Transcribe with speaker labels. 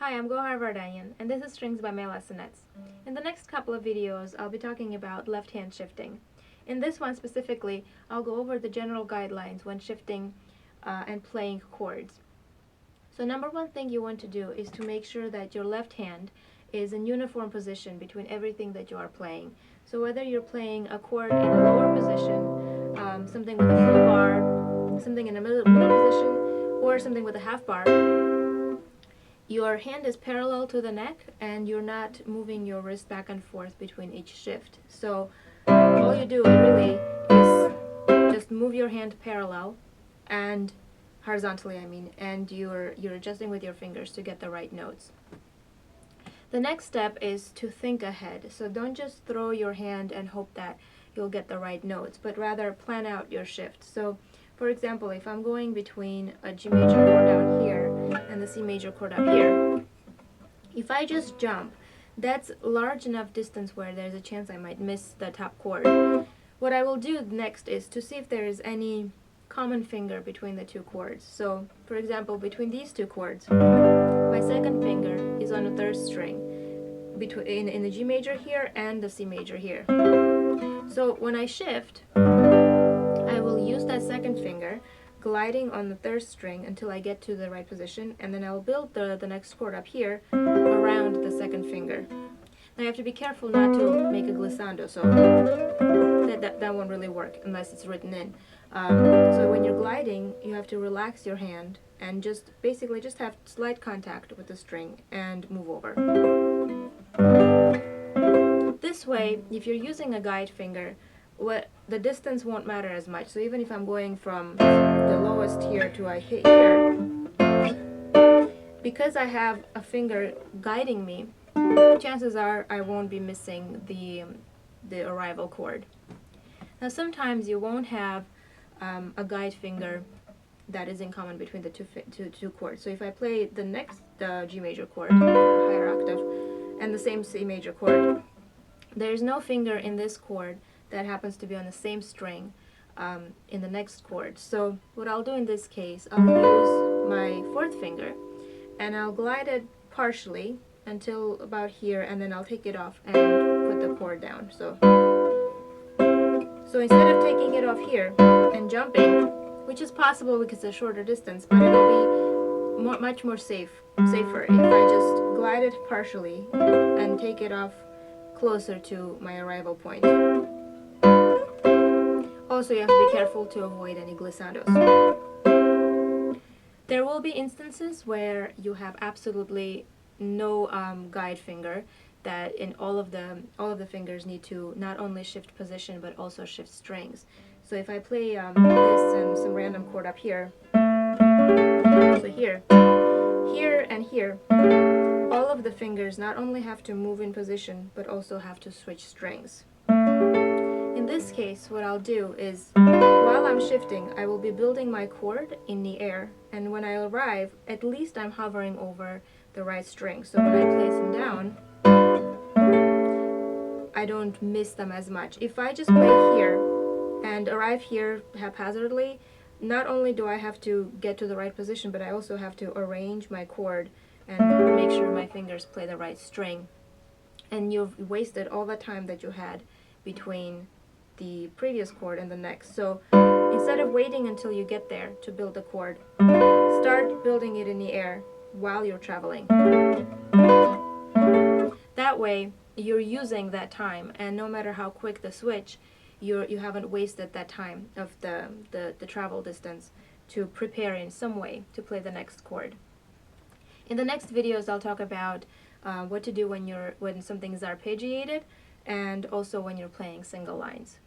Speaker 1: Hi, I'm Gohar Vardanyan, and this is Strings by my Lessonettes. In the next couple of videos, I'll be talking about left hand shifting. In this one specifically, I'll go over the general guidelines when shifting and playing chords. So number one thing you want to do is to make sure that your left hand is in uniform position between everything that you are playing. So whether you're playing a chord in a lower position, something with a full bar, something in a middle position, or something with a half bar, your hand is parallel to the neck and you're not moving your wrist back and forth between each shift. So all you do really is just move your hand parallel and horizontally, and you're adjusting with your fingers to get the right notes. The next step is to think ahead. So don't just throw your hand and hope that you'll get the right notes, but rather plan out your shift. So for example, if I'm going between a G major chord down here and the C major chord up here, if I just jump, that's large enough distance where there's a chance I might miss the top chord. What I will do next is to see if there is any common finger between the two chords. So, for example, between these two chords, my second finger is on the third string, in the G major here and the C major here. So when I shift, I will use that second finger, gliding on the third string until I get to the right position, and then I'll build the next chord up here around the second finger. Now you have to be careful not to make a glissando, so that won't really work unless it's written in. So when you're gliding, you have to relax your hand and basically just have slight contact with the string and move over. This way, if you're using a guide finger, the distance won't matter as much. So even if I'm going from the lowest here to I hit here, because I have a finger guiding me, chances are I won't be missing the arrival chord. Now sometimes you won't have a guide finger that is in common between the two chords. So if I play the next G major chord, higher octave, and the same C major chord, there's no finger in this chord that happens to be on the same string in the next chord. So what I'll do in this case, I'll use my fourth finger and I'll glide it partially until about here, and then I'll take it off and put the chord down. So instead of taking it off here and jumping, which is possible because it's a shorter distance, but it'll be much more safer if I just glide it partially and take it off closer to my arrival point. Also, you have to be careful to avoid any glissandos. There will be instances where you have absolutely no guide finger, that in all of the fingers need to not only shift position but also shift strings. So if I play this and some random chord up here, so here and here, all of the fingers not only have to move in position but also have to switch strings. In this case, what I'll do is, while I'm shifting, I will be building my chord in the air, and when I arrive, at least I'm hovering over the right string. So when I place them down, I don't miss them as much. If I just play here and arrive here haphazardly, not only do I have to get to the right position, but I also have to arrange my chord and make sure my fingers play the right string. And you've wasted all the time that you had between the previous chord and the next. So instead of waiting until you get there to build the chord, start building it in the air while you're traveling. That way you're using that time, and no matter how quick the switch, you haven't wasted that time of the travel distance to prepare in some way to play the next chord. In the next videos, I'll talk about what to do when something is arpeggiated, and also when you're playing single lines.